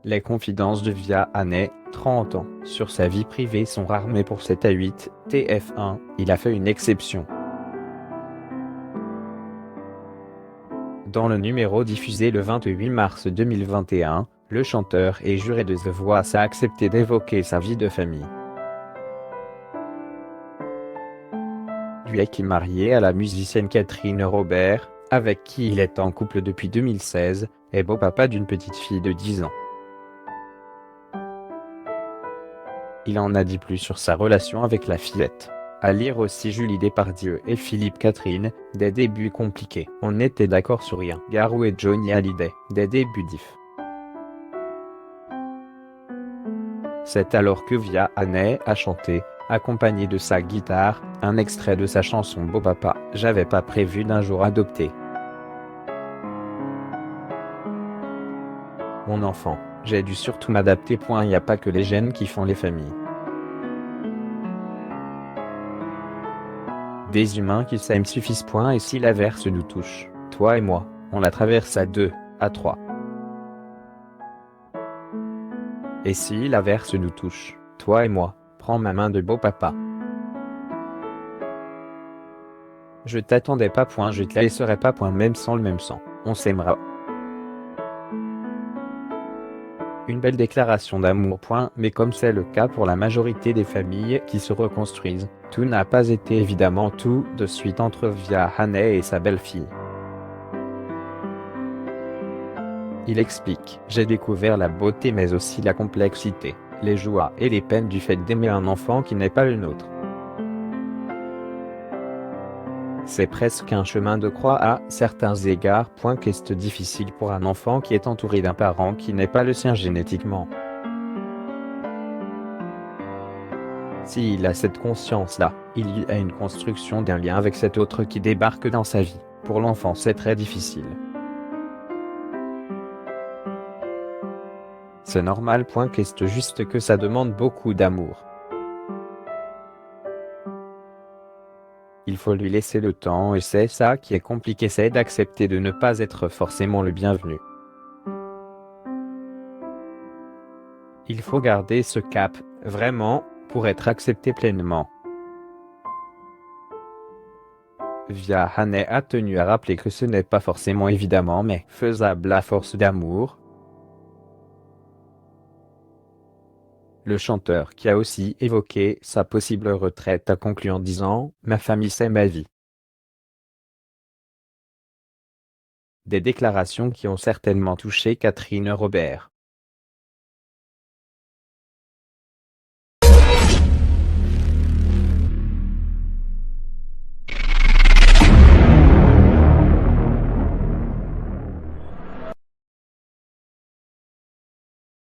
Les confidences de Via Haney, 30 ans, sur sa vie privée sont rares mais pour 7 à 8, TF1, il a fait une exception. Dans le numéro diffusé le 28 mars 2021, le chanteur et juré de The Voice a accepté d'évoquer sa vie de famille. Lui est marié à la musicienne Catherine Robert, avec qui il est en couple depuis 2016, et beau-papa d'une petite fille de 10 ans. Il en a dit plus sur sa relation avec la fillette. À lire aussi Julie Depardieu et Philippe Catherine, des débuts compliqués. On était d'accord sur rien. Garou et Johnny Hallyday, des débuts diffs. C'est alors que Via Haney a chanté, accompagné de sa guitare, un extrait de sa chanson Beau Papa, j'avais pas prévu d'un jour adopter mon enfant, j'ai dû surtout m'adapter. Y a pas que les gènes qui font les familles. Des humains qui s'aiment suffisent. Et si l'averse nous touche, toi et moi, on la traverse à 2, à 3. Et si l'averse nous touche, toi et moi, prends ma main de beau papa. Je t'attendais pas. Je te laisserai pas. Même sans le même sang, on s'aimera. Une belle déclaration d'amour. Mais comme c'est le cas pour la majorité des familles qui se reconstruisent, tout n'a pas été évidemment tout de suite entre Via Haney et sa belle-fille. Il explique: j'ai découvert la beauté mais aussi la complexité, les joies et les peines du fait d'aimer un enfant qui n'est pas le nôtre. C'est presque un chemin de croix à certains égards. Qu'est-ce difficile pour un enfant qui est entouré d'un parent qui n'est pas le sien génétiquement. S'il a cette conscience-là, il y a une construction d'un lien avec cet autre qui débarque dans sa vie. Pour l'enfant, c'est très difficile. C'est normal. Qu'est-ce juste que ça demande beaucoup d'amour. Il faut lui laisser le temps et c'est ça qui est compliqué, c'est d'accepter de ne pas être forcément le bienvenu. Il faut garder ce cap, vraiment, pour être accepté pleinement. Via Haney a tenu à rappeler que ce n'est pas forcément évidemment mais faisable à force d'amour. Le chanteur qui a aussi évoqué sa possible retraite a conclu en disant « Ma famille c'est ma vie ». Des déclarations qui ont certainement touché Catherine Robert.